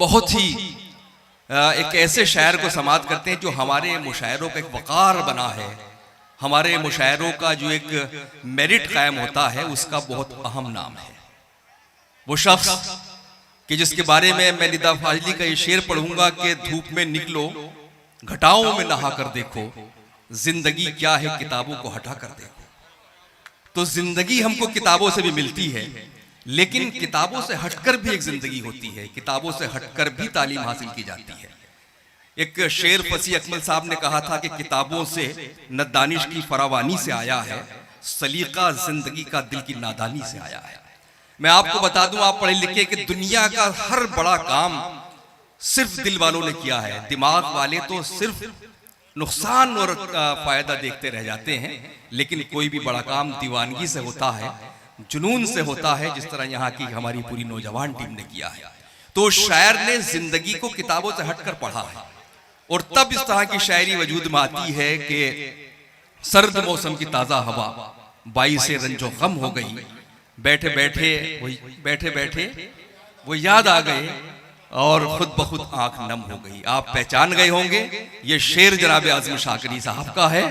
बहुत ही एक ऐसे शायर को समाप्त करते हैं जो हमारे मुशायरों का एक वकार बना है, हमारे मुशायरों का जो एक मेरिट कायम होता है उसका बहुत अहम नाम है। वो शख्स कि जिसके बारे में मैं निदा फाजली का ये शेर पढ़ूंगा कि धूप में निकलो घटाओं में नहा कर देखो, जिंदगी क्या है किताबों को हटा कर देखो। तो जिंदगी हमको किताबों से भी मिलती है, लेकिन किताबों से हटकर भी एक जिंदगी होती है, किताबों से हटकर भी तालीम हासिल की जाती है। एक शेर फसी अकमल साहब ने कहा था कि किताबों से न दानिश की फरावानी से आया है, सलीका जिंदगी का दिल की नादानी से आया है। मैं आपको बता दूं, आप पढ़े लिखे कि दुनिया का हर बड़ा काम सिर्फ दिल वालों ने किया है, दिमाग वाले तो सिर्फ नुकसान और फायदा देखते रह जाते हैं। लेकिन कोई भी बड़ा काम दीवानगी से होता है, जुनून से होता है, जिस तरह यहाँ की हमारी पूरी नौजवान टीम ने किया है। तो शायर ने जिंदगी को किताबों से हटकर पढ़ा है और तब इस तरह की शायरी वजूद में आती है कि सर्द मौसम की ताजा हवा बाइसे रंजो गम हो गई, बैठे बैठे वो याद आ गए और खुद ब खुद आंख नम हो गई। आप पहचान गए होंगे, ये शेर जनाब आज़म शाकिरी साहब का है।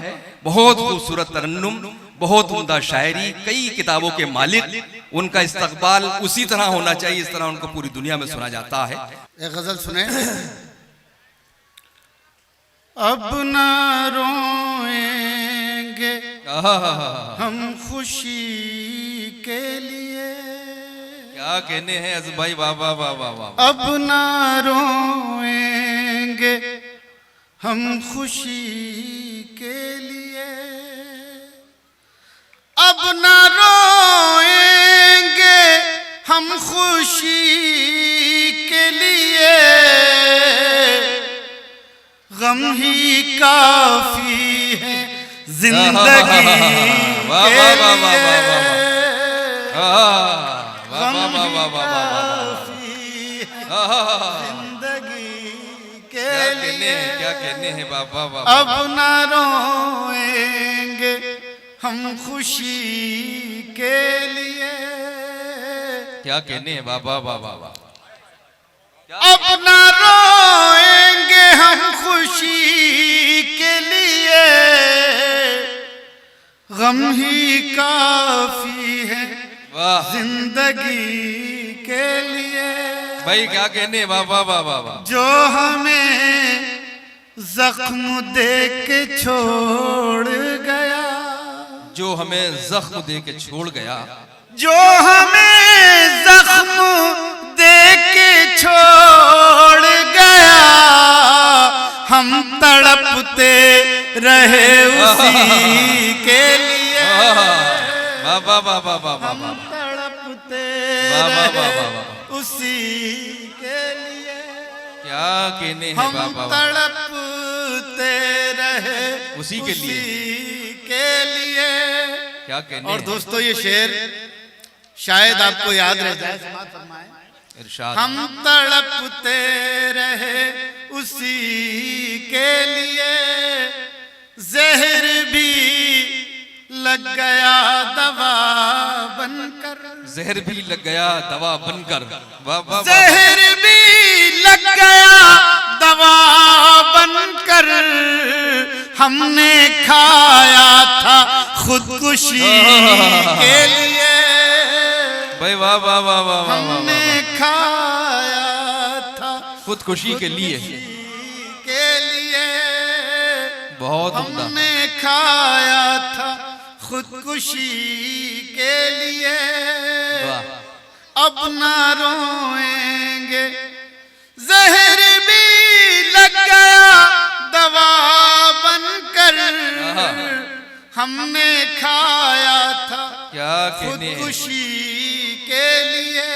बहुत खूबसूरत तरन्नुम, बहुत उम्दा शायरी, कई किताबों के मालिक। उनका इस्तकबाल उसी तरह होना चाहिए इस तरह उनको पूरी दुनिया में सुना जाता है। एक गजल सुने। अब ना रोएंगे हम खुशी के लिए, क्या कहने हैं अज़ भाई, वाह वाह वाह वाह वाह। अब ना रोएंगे हम खुशी के लिए, अब ना रोएंगे हम खुशी के लिए, गम ही काफी है जिंदगी के लिए, जिंदगी के लिए। क्या कहने हैं बाबा बाबा। अब ना रोएंगे हम खुशी के लिए, क्या कहने हैं बाबा बाबा। अब ना रोएंगे हम खुशी के लिए, गम ही काफी है जिंदगी के लिए। भाई क्या कहने बाबा बाबा। जो हमें जख्म दे के छोड़ गया, जो हमें जख्म दे के छोड़ गया, जो हमें जख्म दे के छोड़ गया, हम तड़पते रहे उसी के लिए, बाबा बाबा बाबा, हम तड़पते रहे उसी के लिए। क्या कहने हैं हम बाबा, तड़पते रहे उसी के लिए क्या कहने। और दोस्तों ये शेर शायद आपको याद रह जाए, इरशाद। हम तड़पते रहे उसी के लिए, जहर भी लग गया दवा बनकर, जहर भी लग गया दवा बनकर, जहर भी लग गया दवा बनकर, हमने खाया था खुदकुशी के लिए, भाई वाह वाह वाह वाह। हमने खाया था खुदकुशी के लिए बहुत उम्दा। हमने खाया था खुदकुशी के लिए, अब ना रोएंगे जहर भी लग गया दवा बनकर, हमने खाया था खुदकुशी के लिए।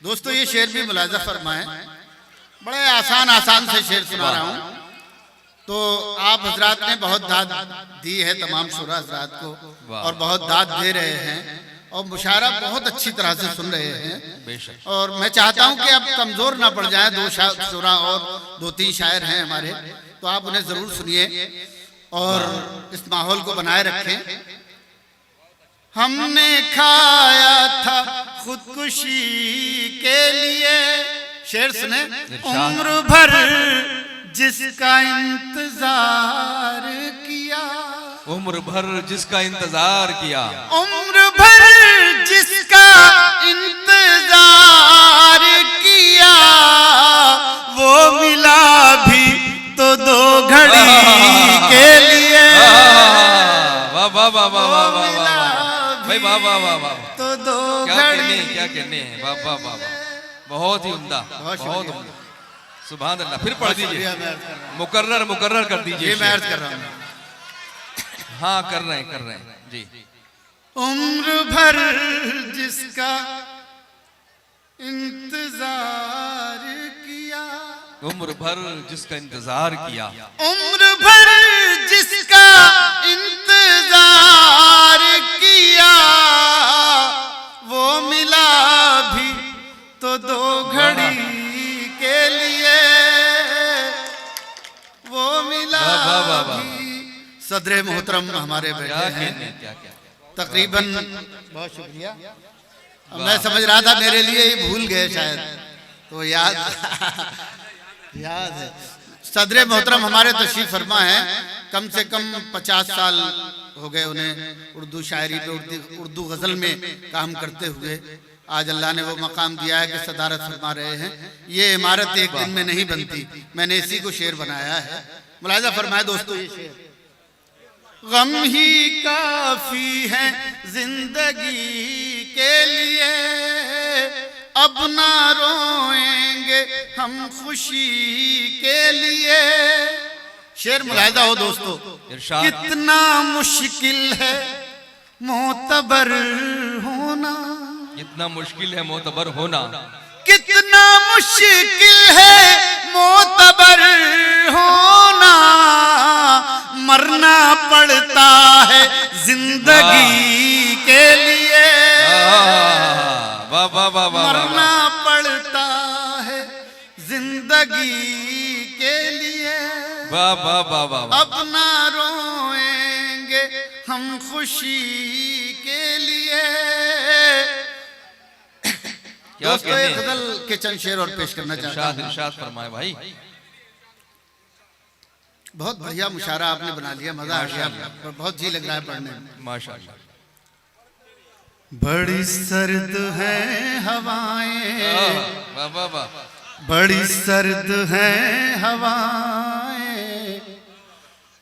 दोस्तों ये शेर भी मुलाजा फरमाएं, बड़े आसान से शेर सुना रहा हूँ। तो आप हजरात ने बहुत दाद दी है तमाम शुरा हजरात को, और बहुत दाद दे रहे हैं और मुशायरा बहुत अच्छी तरह से सुन रहे हैं। और मैं चाहता हूं कि अब कमजोर ना पड़ जाए, दो शुरा और दो तीन शायर हैं हमारे, तो आप उन्हें जरूर सुनिए और इस माहौल को बनाए रखें। हमने खाया था खुदकुशी के लिए। शेर सुने। उम्र भर जिसका इंतजार किया, उम्र भर जिसका इंतजार किया, उम्र भर जिसका इंतजार किया, वो मिला भी तो 2 घड़ी के लिए। वाह वाह वाह वाह वाह वाह भाई, वाह वाह वाह वाह, तो 2 क्या घड़ी। कहने हैं, क्या कहने हैं, वाह वाह वाह वाह, बहुत ही उम्दा, बहुत उम्दा, सुभान अल्लाह। फिर पढ़ दीजिए, मुकर्रर मुकर्रर कर दीजिए। मैं अर्ज कर रहा हूँ। हाँ कर रहे हैं जी। उम्र भर जिसका इंतजार किया, उम्र भर जिसका इंतजार किया, उम्र भर जिसका इंतजार किया, वो मिला भी तो 2 घड़ी के लिए, वो मिला भी। सदरे मोहतरम हमारे बैठे हैं, तकरीबन, बहुत शुक्रिया। मैं समझ रहा था मेरे लिए ही भूल गए शायद, तो याद है। सदरे मोहतरम हमारे तशरीफ फरमा है, कम से कम 50 साल हो गए उन्हें उर्दू शायरी पे, उर्दू गज़ल में काम करते हुए। आज अल्लाह ने वो मकाम दिया है कि सदारत फरमा रहे हैं। ये इमारत एक दिन में नहीं बनती, मैंने इसी को शेर बनाया है। मुलाहिज़ा फरमाए दोस्तों, ये शेर। गम ही काफी है जिंदगी के लिए, अब ना रोएंगे हम खुशी के लिए। शेर मुलाहिज़ा हो दोस्तों, कितना मुश्किल है मोतबर होना, कितना मुश्किल है मोतबर होना, कितना मुश्किल है मोतबर होना, मरना पड़ता है जिंदगी के लिए, मरना पड़ता है जिंदगी के लिए। अब ना रोएंगे हम खुशी के लिए। दोस्तों एक गज़ल के चंद शेर और पेश करना चाहता हूं। इरशाद फरमाए भाई। बहुत बढ़िया मुशायरा आपने बना लिया, मजा आ गया, बहुत जी लग रहा है पढ़ने में, माशाअल्लाह। बड़ी सर्द है हवाएं, वाह वाह वाह, बड़ी सर्द है हवाएं,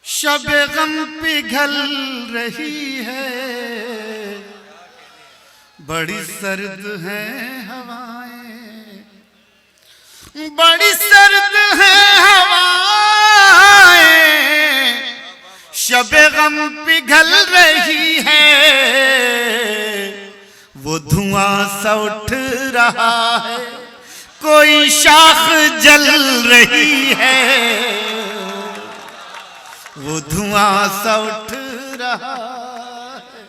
शब गम पिघल रही है, बड़ी सर्द है हवाएं, बड़ी सर्द है हवाएं, शब गम पिघल रही है, वो धुआं सा उठ रहा है, कोई शाख जल रही है, वो धुआं सा उठ रहा है,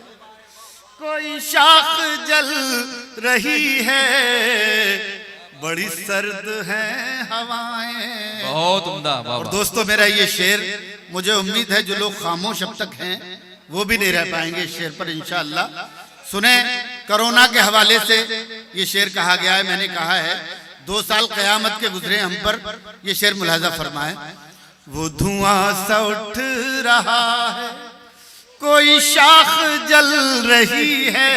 कोई शाख जल रही है, बड़ी सर्द है हवाएं। बहुत उम्दा। और दोस्तों मेरा ये शेर, मुझे उम्मीद है जो लोग खामोश अब तक हैं वो भी नहीं रह पाएंगे इस शेर पर इंशाअल्लाह। सुने, कोरोना के हवाले से ये शेर कहा गया है, मैंने कहा है 2 साल क़यामत के गुजरे हम पर, ये शेर मुलाहिज़ा फरमाए। वो धुआं सा उठ रहा है, कोई शाख जल रही है।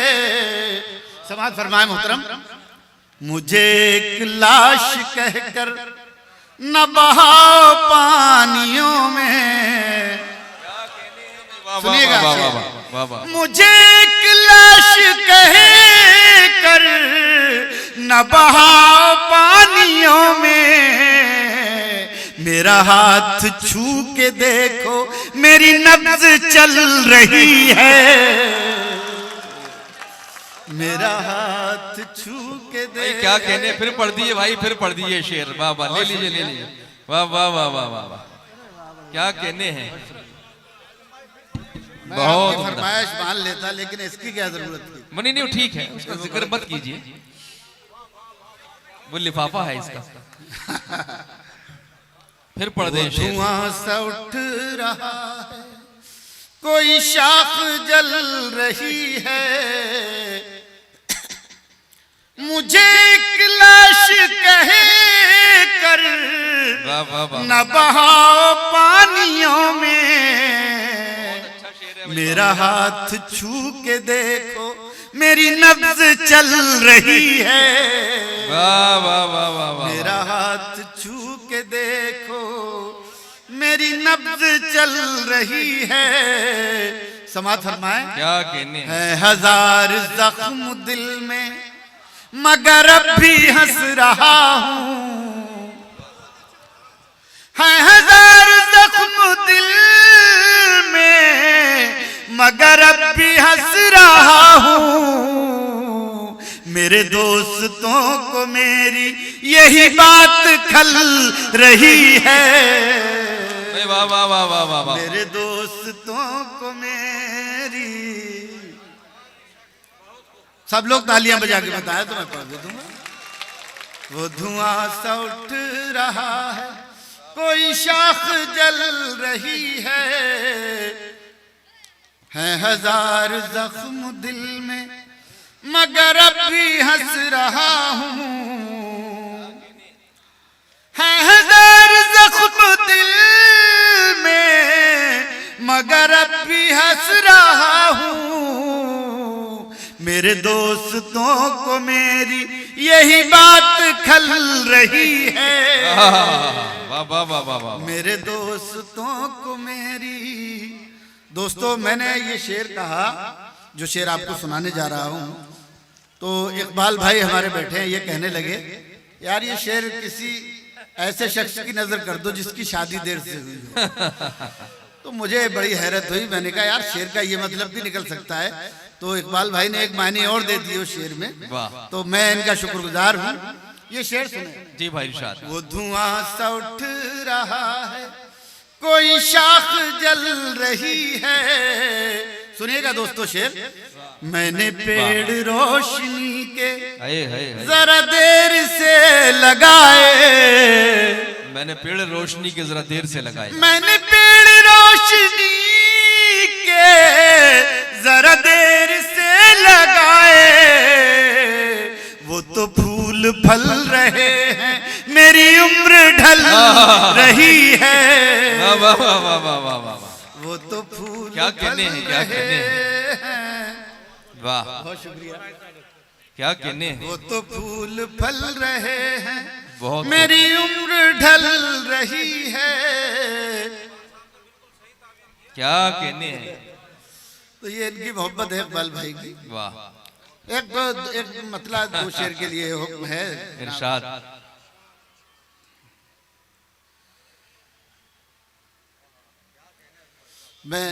समाज फरमाए मोहतरम, मुझे एक लाश कहकर न बहाओ पानियों में। सुनिएगा, मुझे एक लाश कहकर न बहाओ पानियों में, मेरा हाथ छू के देखो मेरी नब्ज़ चल रही है, मेरा हाथ छू के देखो। क्या कहने, फिर पढ़ दिए भाई, फिर पढ़ दिए शेर। वाह वाह, ले लीजिए ले लीजिए, वाह वाह वाह वाह वाह, क्या कहने हैं। बहुत फरमाइश मान लेता, लेकिन इसकी क्या जरूरत थी। मनी नहीं, ठीक है, उसका जिक्र मत कीजिए, वो लिफाफा है इसका। फिर पढ़ दे। धुआं सा उठ रहा है, कोई शाख जल रही है, मुझे एक लाश कह कर न बहाओ पानियों में, मेरा हाथ छू के देखो मेरी नब्ज चल रही है। वाह वाह वाह वाह वाह। मेरा हाथ छू के देखो मेरी नब्ज चल रही है। समाज फरमाए क्या कहने है हजार जख्म दिल में मगर अब भी हंस रहा हूँ, है हजार जख्म दिल में मगर अब भी हंस रहा हूँ। मेरे दोस्तों को मेरी यही बात खल रही है। वाह वाह वाह वाह वाह वाह। मेरे दोस्तों को मेरी, सब लोग तालियां बजा के बताया तो मैं पढ़ दे दूंगा। वो धुआं सा उठ रहा है, कोई शाख जल रही है हजार जख्म दिल में मगर अब भी हंस रहा हूँ, है हजार जख्म दिल में मगर अब भी हंस रहा हूँ। मेरे दोस्तों को मेरी यही बात खल रही है। वाह वाह वाह वाह वाह। मेरे दोस्तों को मेरी। दोस्तों मैंने ये शेर कहा, जो शेर आपको सुनाने जा रहा हूँ, तो इकबाल भाई हमारे बैठे हैं, ये कहने लगे यार ये शेर किसी ऐसे शख्स की नजर कर दो जिसकी शादी देर से हुई हो। तो मुझे बड़ी हैरत हुई, मैंने कहा यार शेर का ये मतलब भी निकल सकता है। तो इकबाल भाई ने एक मायने और दे दिए उस शेर में, तो मैं इनका शुक्रगुजार हूँ। ये शेर सुने जी भाई इरशाद। वो धुआं सा उठ रहा है, कोई शाख जल रही है। सुनिएगा दोस्तों शेर। मैंने पेड़ रोशनी के जरा देर से लगाए, मैंने पेड़ रोशनी के जरा देर से लगाए, मैंने पेड़ रोशनी के जरा देर से लगाए। वो तो फूल फल रहे हैं, मेरी उम्र ढल रही है। वाह वाह वाह वाह वाह वाह। वो तो फूल क्या कहने हैं, क्या कहने हैं। वाह बहुत शुक्रिया। क्या कहने हैं। वो तो फूल फल रहे हैं, बहुत मेरी उम्र ढल रही है। क्या कहने हैं। तो ये इनकी मोहब्बत है इकबाल भाई की। वाह। एक मतलब दो शेर के लिए हुक्म है इरशाद। मैं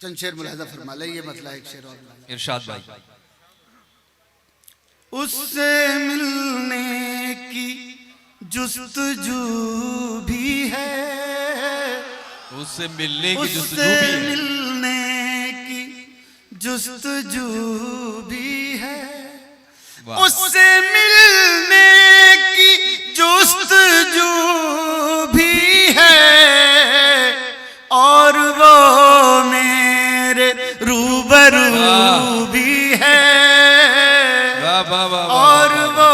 चंद शेर मुलाहिजा फरमा ले, ये मतलब एक शेर और इरशाद भाई। उससे मिलने की जुस्तजू भी है, उससे मिलने की जुस्तजू उससे भी है, मिलने की जुस्तजू भी है, वाह। उससे मिलने की जुस्तजू भी है, और वो मेरे रूबरू भी है, वाह वाह वाह। और वो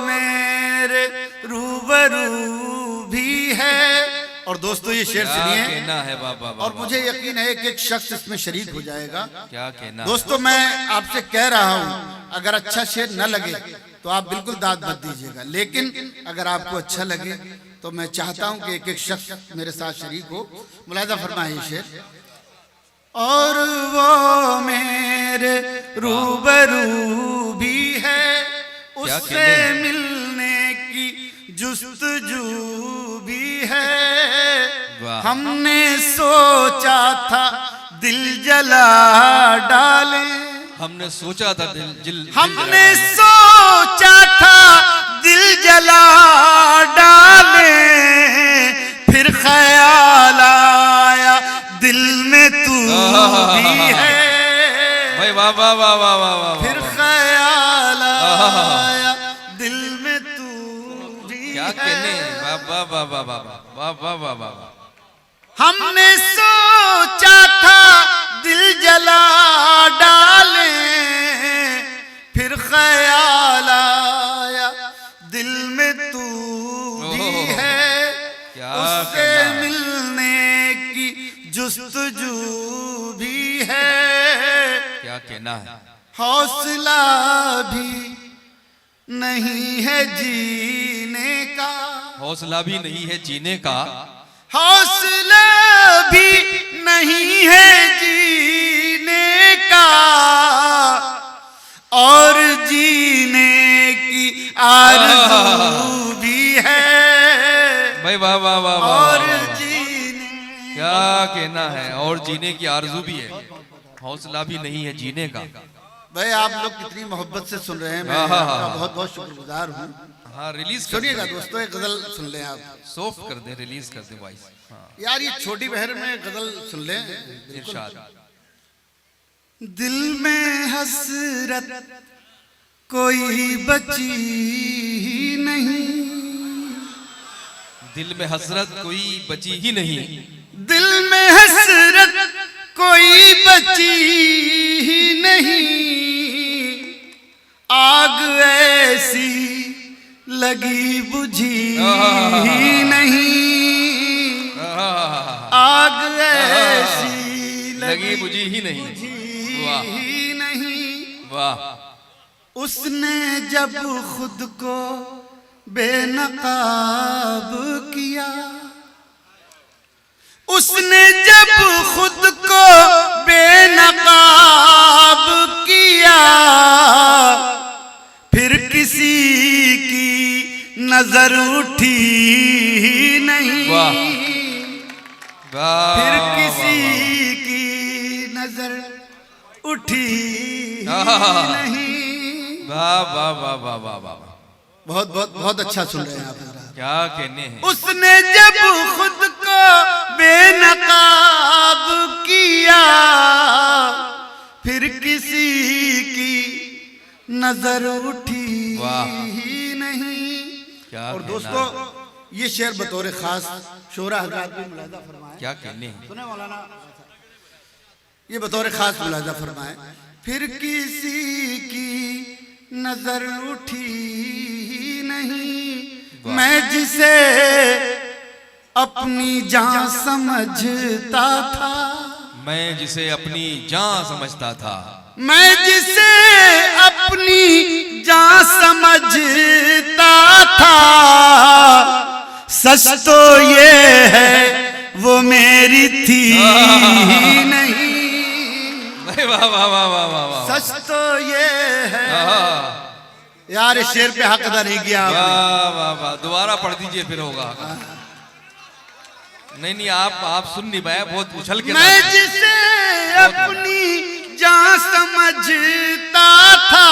मेरे रूबरू भी है। और दोस्तों ये शेर क्या सुनिए, कहना है। वाह वाह वाह। और मुझे यकीन है कि एक शख्स इसमें शरीक हो जाएगा। क्या कहना। दोस्तों मैं आपसे कह रहा हूं, अगर अच्छा शेर न लगे तो आप बिल्कुल दाद मत दीजिएगा, लेकिन अगर आपको अच्छा लगे तो मैं चाहता हूं कि एक एक शख्स मेरे साथ शरीक हो। मुलाहिजा फरमाइए शेर। और वो मेरे रूबरू भी है, उससे मिलने की जुस्तजू भी है। हमने सोचा था दिल जला डाले, हमने सोचा था दिल हमने सोचा था दिल जला डाले, फिर ख्याल आया दिल में तू भी है। भाई वाह वाह वाह वाह वाह। फिर ख्याल आया दिल में तू भी क्या कहने। वाह वाह वाह वाह वाह वाह वाह वाह। हमने सोचा था दिल जला डाले, फिर ख्याल क्या कहना है। हौसला भी नहीं है जीने का, हौसला भी नहीं है जीने का, हौसला भी नहीं है जीने का, और जीने की आरज़ू भी है। भाई वाह वाह वाह वाह, और जीने क्या कहना है, और जीने की आरज़ू भी है, हौसला भी नहीं है जीने का। भाई आप लोग कितनी मोहब्बत से सुन रहे हैं, मैं आपका बहुत बहुत शुक्रगुजार हूँ। हाँ रिलीज सुनिएगा दोस्तों, एक गजल सुन लें आप, सॉफ्ट कर दे, रिलीज कर दे वॉइस। हाँ यार ये छोटी बहर में गजल सुन लें। इरशाद। दिल में हसरत कोई बची नहीं, दिल में हसरत कोई बची ही नहीं, दिल में हसरत कोई बची ही नहीं, आग ऐसी लगी बुझी ही नहीं, आग ऐसी लगी बुझी ही नहीं। वाह ही नहीं। वाह। उसने जब खुद को बेनकाब किया, उसने जब खुद को बेनकाब किया, फिर किसी की नजर उठी नहीं, वाह वाह, फिर किसी की नजर उठी नहीं। वाह वाह वाह वाह वाह वाह, बहुत बहुत बहुत अच्छा सुन रहे हैं आप। क्या कहने हैं। उसने जब खुद को बेनकाब किया, फिर किसी की नजर उठी नहीं। क्या और कहना दोस्तों है। ये शेर बतौर खास शोरा हजरात भी मुलाजा फरमाए। क्या कहने हैं। सुने मौलाना, ये बतौर खास मुलाजा फरमाए। फिर किसी की नजर उठी नहीं, मैं जिसे अपनी जान समझता था, मैं जिसे अपनी जान समझता था, मैं जिसे अपनी जान समझता था, सच तो ये है वो मेरी थी नहीं। वाह वाह वाह वाह वाह वाह, सच तो ये है। यार इस शेर पे हक अदा नहीं किया आपने। वाह वाह वाह, दोबारा पढ़ दीजिए फिर होगा। नहीं नहीं आप सुन नहीं पाए, बहुत उछल के। मैं जिसे अपनी जान समझता था,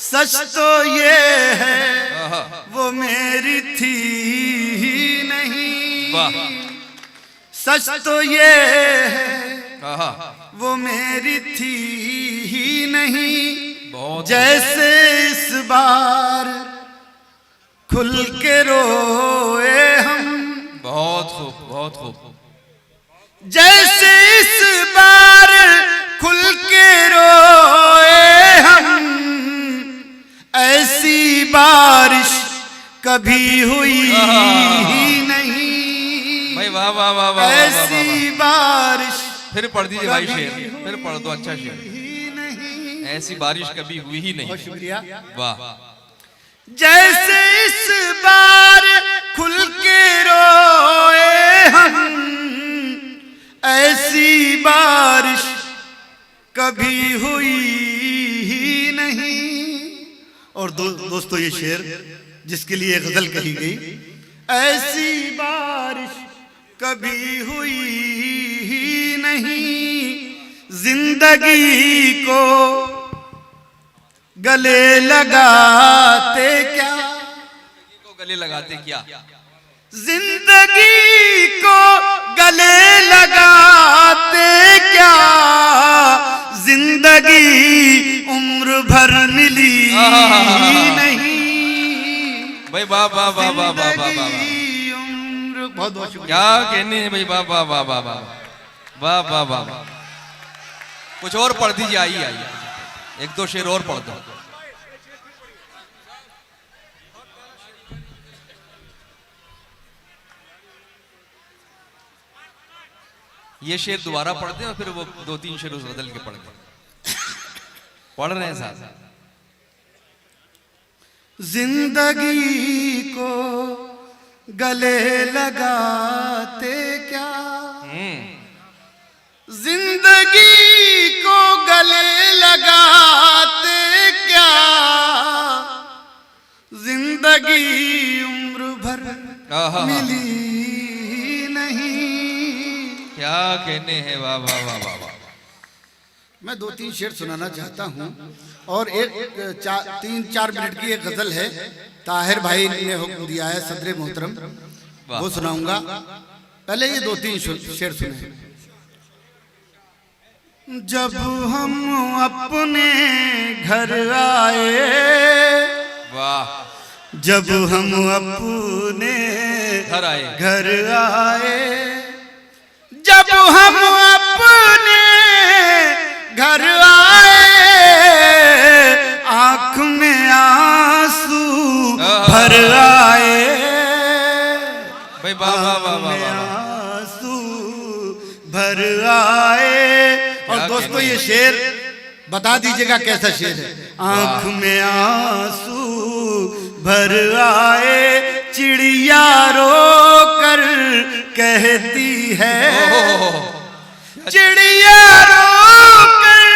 सच तो ये है वो मेरी थी नहीं। वाह। सच तो ये है आहा, वो मेरी थी ही नहीं। बहुत जैसे इस बार खुल के रोए हम, बहुत खूब बहुत खूब। जैसे इस बार खुल के रोए हम, ऐसी बारिश कभी हुई ही नहीं। भाई वाह वाह वाह वाह, ऐसी बारिश फिर पढ़ दीजिए भाई शेर, फिर पढ़ दो अच्छा शेर। नहीं। ऐसी बारिश कभी हुई ही नहीं। बहुत शुक्रिया। वाह। जैसे इस बार खुल के रोए हम, ऐसी बारिश कभी हुई ही नहीं। और दोस्तों ये शेर जिसके लिए गजल कही गई, ऐसी बारिश कभी हुई ही नहीं। जिंदगी को गले लगाते क्या, गले लगाते क्या, जिंदगी को गले लगाते क्या, जिंदगी उम्र भर मिली नहीं। भाई वाह वाह वाह वाह वाह वाह वाह, उम्र बहुत बहुत शुक्रिया। क्या कहने हैं भाई, वाह वाह वाह वाह वाह वाह वाह वाह वाह। कुछ और पढ़ दीजिए, आइए आइए, एक दो शेर और पढ़ दो। ये शेर दोबारा पढ़ते हैं और फिर वो 2-3 शेर उस बदल के पढ़ रहे हैं साहब। जिंदगी को गले लगाते क्या, जिंदगी को गले लगाते क्या, जिंदगी उम्र भर मिली नहीं। क्या कहने हैं, वाह वाह वाह वाह वाह। मैं 2-3 शेर सुनाना चाहता हूँ और 3-4 मिनट की एक गजल है, ताहिर भाई ने हुक्म दिया है सदर मोहतरम, वो सुनाऊंगा। पहले ये 2-3 शेर सुने। जब हम अपने घर आए, वाह, जब हम अपने घर आए, घर आए, जब हम अपने घर आए, आंख में आंसू भर आए, भाई वाह वाह वाह वाह, आंसू भर आए। और दोस्तों ये शेर बता दीजिएगा कैसा शेर है। आंख में आंसू भर आए, चिड़िया रो कर कहती है, चिड़िया रो कर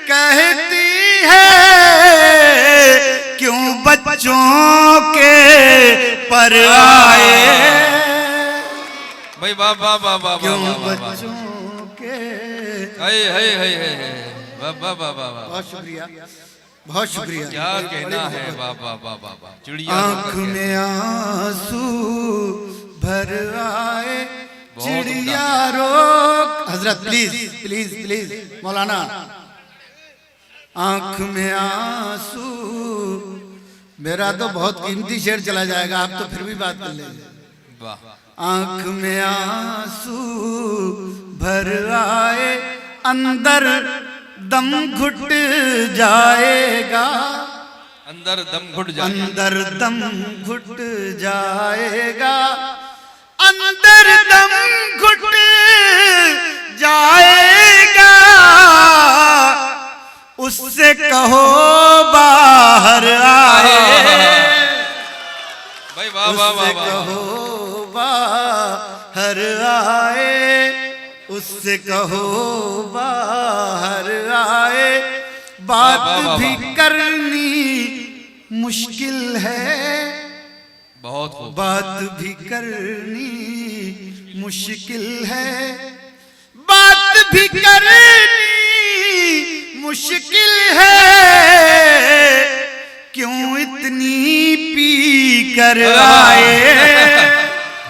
कहती है, क्यों बच्चों के पर आए, भाई वाह वाह वाह वाह, क्यों बच्चों के। वाह वाह वाह वाह, बहुत शुक्रिया, बहुत शुक्रिया। क्या कहना है, वाह वाह वाह वाह वाह। चिड़िया आंख में आंसू भर आए, चिड़िया रो। हजरत प्लीज प्लीज प्लीज मौलाना, आंख में आंसू। मेरा तो बहुत कीमती शेर चला जाएगा, आप तो फिर भी बात कर लेंगे। वाह। आंख में आंसू भर आए, अंदर दम घुट जाएगा, अंदर दम घुट जाएगा, अंदर दम घुट जाएगा, अंदर दम घुट जाएगा, उससे कहो बाहर आए, भाई वाह वाह वाह उससे वाह, कहो बाहर आए, उससे कहो बाहर आए। बात भी करनी मुश्किल है, बहुत खूब, बात भी करनी मुश्किल है, बात भी करनी मुश्किल है, क्यों इतनी पी कर आए,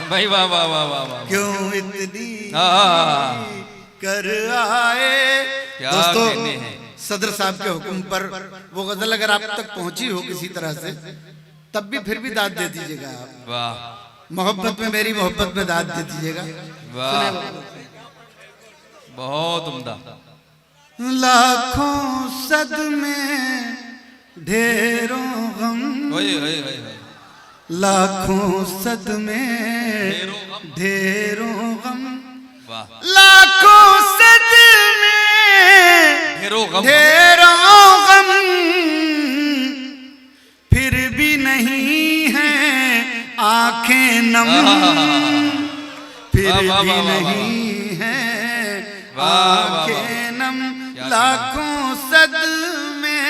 भाई वाह वाह वाह वाह वाह, क्यों इतनी हाँ। कर आए। क्या दोस्तों कहने हैं। सदर साहब के हुक्म पर वो गजल अगर आप तक पहुंची हो किसी तरह से, तब भी फिर भी दाद दे दीजिएगा आप। वाह, मोहब्बत में, मेरी मोहब्बत में दाद दे दीजिएगा। वाह, बहुत उम्दा। लाखों सदमे ढेरों गम, लाखों सदमे ढेरों गम, वाह, लाखों सदमे ढेरों गम, ढेरों गम, फिर भी नहीं है आंखें नम, फिर भी नहीं है आंखें नम, लाखों सदमे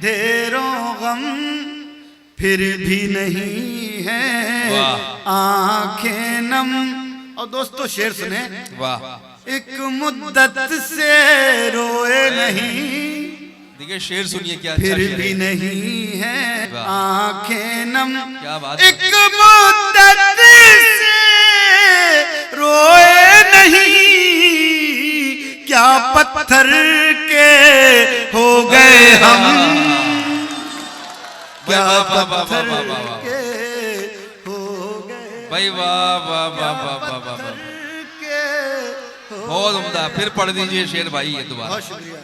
ढेरों गम, फिर भी नहीं है आंखें नम। और दोस्तों शेर सुने। वाह, एक मुद्दत से रोए नहीं, देखिए शेर सुनिए क्या फिर अच्छा भी नहीं है आंखें नम, क्या बात, एक मुद्दत से रोए नहीं, क्या पत्थर के हो गए हम, क्या पत्थर के हो गए, भाई वाह वाह वाह वाह वाह वाह, बहुत उम्दा। फिर पढ़ दीजिए शेर भाई ये दोबारा। बहुत शुक्रिया,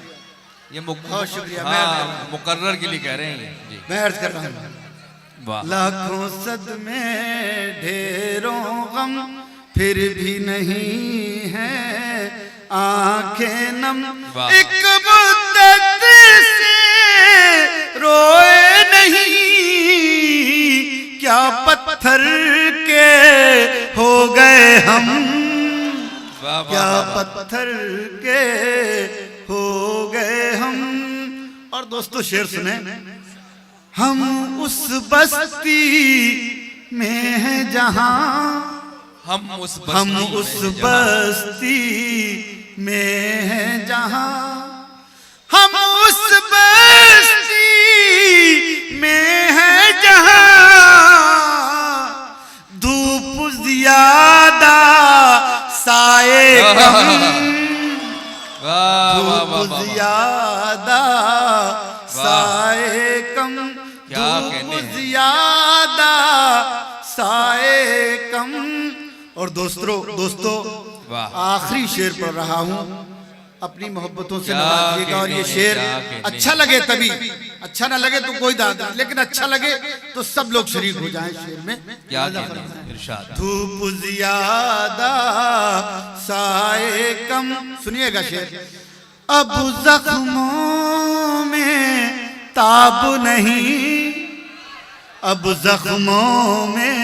ये बहुत शुक्रिया। हाँ, मुकर्रर के लिए कह रहे हैं जी। मैं अर्ज कर रहा हूँ। वाह, लाखों सदमे ढेरों गम, फिर भी नहीं है आंखें नम, वाह। एक मुद्दत से रोए नहीं, क्या पत्थर के हो गए हम, वाह, क्या वाह, वाह। पत्थर के हो गए हम। और दोस्तों शेर सुने, हम उस बस्ती में हैं जहां, हम उस बस्ती में हैं जहां, हम उस बस्ती में हैं जहां, धूप ज्यादा साए कम, धूप ज्यादा साए कम, धूप ज्यादा साए कम। और दोस्तों आखिरी शेर पढ़ रहा हूं, अपनी मोहब्बतों से नवाजिएगा। और ये शेर अच्छा लगे तभी, अच्छा ना लगे तो कोई दाद नहीं, लेकिन अच्छा लगे तो सब लोग शरीक हो जाएं शेर में। धूप ज्यादा साए कम, सुनिएगा शेर। अब जख्मों में ताब नहीं, अब जख्मों में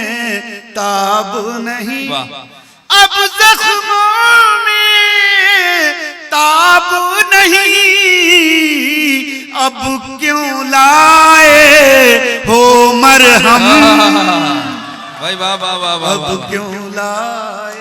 ताब नहीं, अब जख्मों में ताब नहीं, अब क्यों लाए हो मरहम, भाई वाह वाह वाह वाह, अब क्यों लाए